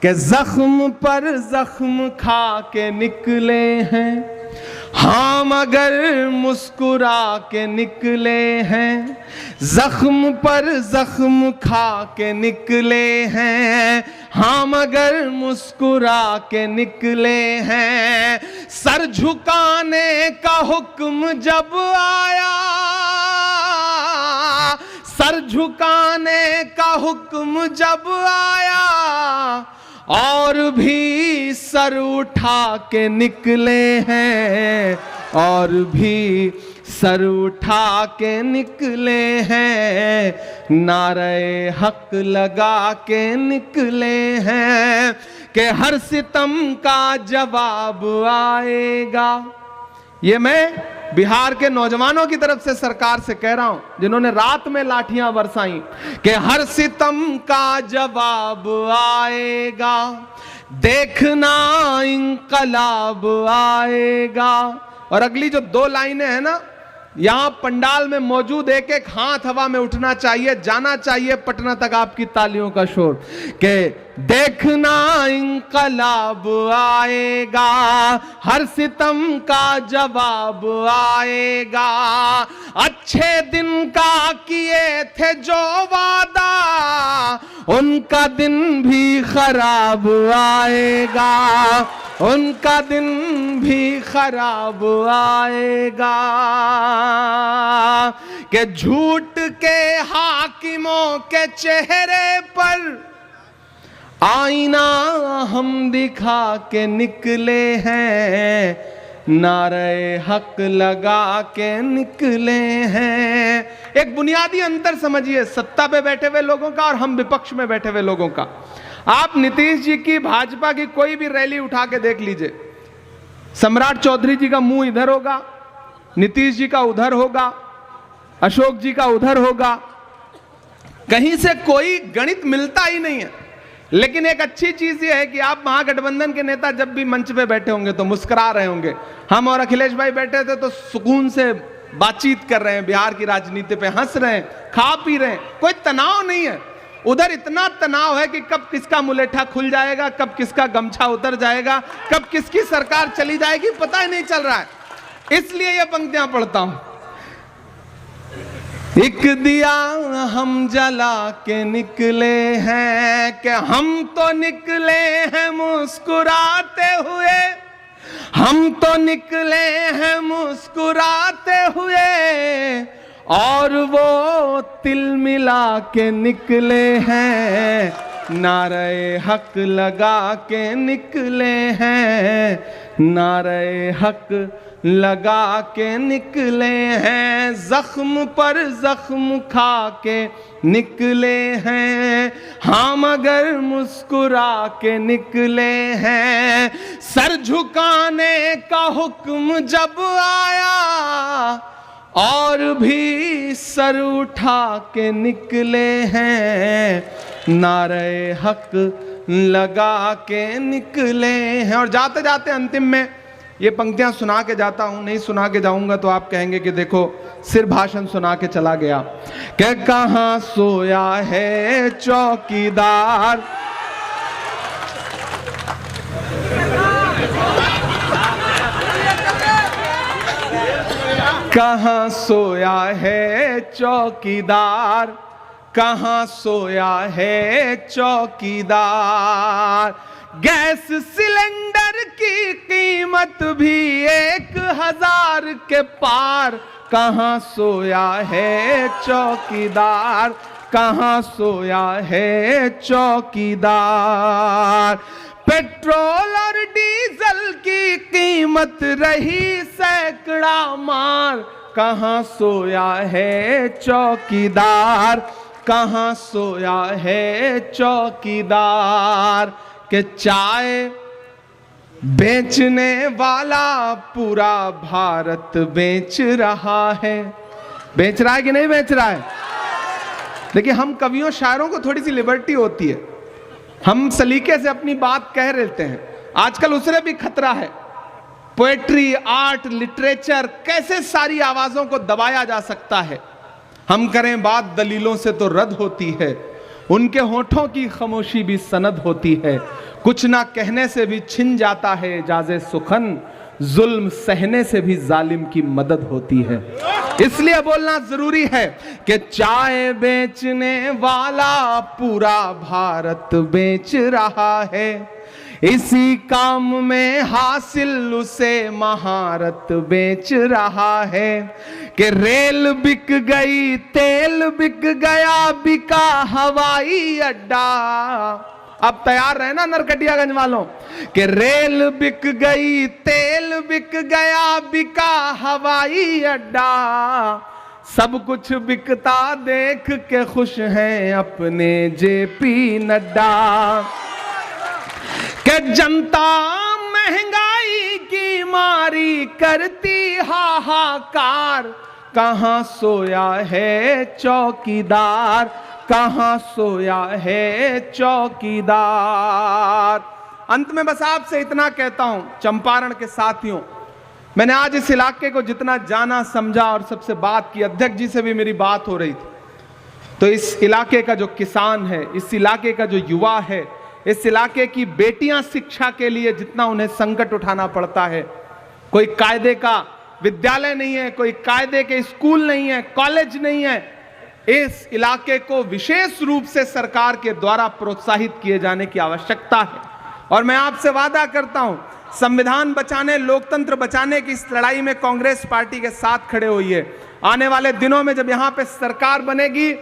कि जख्म पर जख्म खा के निकले हैं हाँ मगर मुस्कुरा के निकले हैं, जख्म पर जख्म खा के निकले हैं हाँ मगर मुस्कुरा के निकले हैं। सर झुकाने का हुक्म जब आया, सर झुकाने का हुक्म जब आया और भी सर उठा के निकले हैं, और भी सर उठा के निकले हैं। नारे हक लगा के निकले हैं कि हर सितम का जवाब आएगा। ये मैं बिहार के नौजवानों की तरफ से सरकार से कह रहा हूं जिन्होंने रात में लाठियां बरसाई कि हर सितम का जवाब आएगा, देखना इंकलाब आएगा। और अगली जो 2 लाइनें हैं ना, यहां पंडाल में मौजूद एक एक हाथ हवा में उठना चाहिए, जाना चाहिए पटना तक आपकी तालियों का शोर कि देखना इंकलाब आएगा, हर सितम का जवाब आएगा। अच्छे दिन का किए थे जो वादा उनका दिन भी खराब आएगा, उनका दिन भी खराब आएगा। कि झूठ के हाकिमों के चेहरे पर आईना हम दिखा के निकले हैं, नारे हक लगा के निकले हैं। एक बुनियादी अंतर समझिए सत्ता पे बैठे हुए लोगों का और हम विपक्ष में बैठे हुए लोगों का। आप नीतीश जी की भाजपा की कोई भी रैली उठा के देख लीजिए, सम्राट चौधरी जी का मुंह इधर होगा, नीतीश जी का उधर होगा, अशोक जी का उधर होगा, कहीं से कोई गणित मिलता ही नहीं है। लेकिन एक अच्छी चीज यह है कि आप महागठबंधन के नेता जब भी मंच पे बैठे होंगे तो मुस्कुरा रहे होंगे। हम और अखिलेश भाई बैठे थे तो सुकून से बातचीत कर रहे हैं, बिहार की राजनीति पे हंस रहे हैं, खा पी रहे हैं, कोई तनाव नहीं है। उधर इतना तनाव है कि कब किसका मुलेठा खुल जाएगा, कब किसका गमछा उतर जाएगा, कब किसकी सरकार चली जाएगी, पता ही नहीं चल रहा है। इसलिए ये पंक्तियां पढ़ता हूं। एक दिया हम जला के निकले हैं कि हम तो निकले हैं मुस्कुराते हुए, हम तो निकले हैं मुस्कुराते हुए, और वो तिल मिला के निकले हैं, नारे हक लगा के निकले हैं, नारे हक लगा के निकले हैं। जख्म पर जख्म खा के निकले हैं हाँ मगर मुस्कुरा के निकले हैं। सर झुकाने का हुक्म जब आया और भी सर उठा के निकले हैं, नारे हक लगा के निकले हैं। और जाते जाते अंतिम में ये पंक्तियां सुना के जाता हूं, नहीं सुना के जाऊंगा तो आप कहेंगे कि देखो सिर्फ भाषण सुना के चला गया। कि कहां सोया है चौकीदार, कहां सोया है चौकीदार, कहां सोया है चौकीदार। गैस सिलेंडर की कीमत भी 1000 के पार, कहां सोया है चौकीदार, कहां सोया है चौकीदार। पेट्रोल और डीजल की कीमत रही सैकड़ा मार, कहां सोया है चौकीदार, कहां सोया है चौकीदार। कि चाय बेचने वाला पूरा भारत बेच रहा है, बेच रहा है कि नहीं बेच रहा है? देखिए हम कवियों शायरों को थोड़ी सी लिबर्टी होती है, हम सलीके से अपनी बात कह लेते हैं। आजकल उससे भी खतरा है। पोएट्री, आर्ट, लिटरेचर, कैसे सारी आवाजों को दबाया जा सकता है। हम करें बात दलीलों से तो रद्द होती है, उनके होठों की खामोशी भी सनद होती है। कुछ ना कहने से भी छिन जाता है एजाज़े सुखन, जुल्म सहने से भी जालिम की मदद होती है। इसलिए बोलना जरूरी है कि चाय बेचने वाला पूरा भारत बेच रहा है, इसी काम में हासिल उसे महारत बेच रहा है। कि रेल बिक गई, तेल बिक गया, बिका हवाई अड्डा। अब तैयार रहे ना नरकटियागंज वालों, कि रेल बिक गई, तेल बिक गया, बिका हवाई अड्डा। सब कुछ बिकता देख के खुश हैं अपने जेपी नड्डा। कि जनता महंगाई की मारी करती हाहाकार, कहां सोया है चौकीदार, कहां सोया है चौकीदार। अंत में बस आपसे इतना कहता हूं चंपारण के साथियों, मैंने आज इस इलाके को जितना जाना समझा और सबसे बात की, अध्यक्ष जी से भी मेरी बात हो रही थी, तो इस इलाके का जो किसान है, इस इलाके का जो युवा है, इस इलाके की बेटियां शिक्षा के लिए जितना उन्हें संकट उठाना पड़ता है, कोई कायदे का विद्यालय नहीं है, कोई कायदे के स्कूल नहीं है, कॉलेज नहीं है, इस इलाके को विशेष रूप से सरकार के द्वारा प्रोत्साहित किए जाने की आवश्यकता है। और मैं आपसे वादा करता हूं, संविधान बचाने, लोकतंत्र बचाने की इस लड़ाई में कांग्रेस पार्टी के साथ खड़े हुई है। आने वाले दिनों में जब यहां पे सरकार बनेगी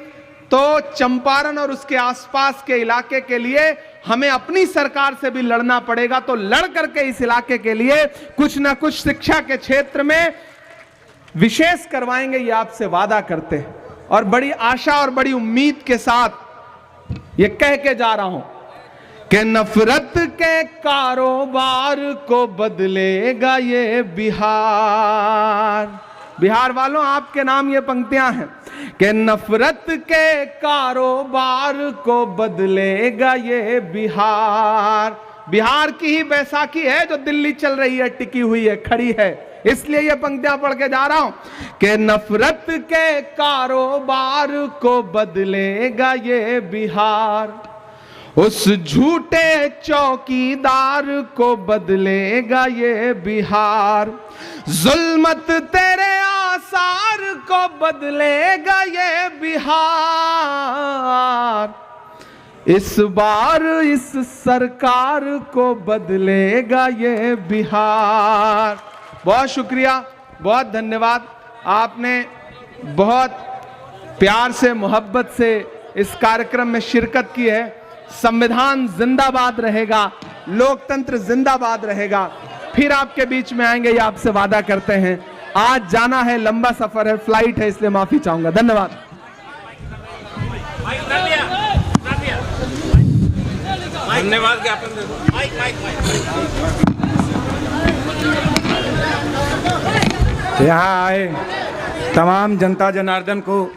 तो चंपारण और उसके आसपास के इलाके के लिए हमें अपनी सरकार से भी लड़ना पड़ेगा। तो लड़ करके इस इलाके के लिए कुछ ना कुछ शिक्षा के क्षेत्र में विशेष करवाएंगे, ये आपसे वादा करते हैं। और बड़ी आशा और बड़ी उम्मीद के साथ ये कह के जा रहा हूं कि नफरत के कारोबार को बदलेगा ये बिहार। बिहार वालों, आपके नाम ये पंक्तियां हैं कि नफरत के कारोबार को बदलेगा ये बिहार। बिहार की ही बैसाखी है जो दिल्ली चल रही है, टिकी हुई है, खड़ी है। इसलिए ये पंक्तियां पढ़ के जा रहा हूं कि नफरत के कारोबार को बदलेगा ये बिहार, उस झूठे चौकीदार को बदलेगा ये बिहार, जुल्मत तेरे आसार को बदलेगा ये बिहार, इस बार इस सरकार को बदलेगा ये बिहार। बहुत शुक्रिया, बहुत धन्यवाद। आपने बहुत प्यार से, मोहब्बत से इस कार्यक्रम में शिरकत की है। संविधान जिंदाबाद रहेगा, लोकतंत्र जिंदाबाद रहेगा। फिर आपके बीच में आएंगे, ये आपसे वादा करते हैं। आज जाना है, लंबा सफर है, फ्लाइट है, इसलिए माफी चाहूंगा। धन्यवाद। धन्यवाद ज्ञापन दे दो। यहाँ आए तमाम जनता जनार्दन को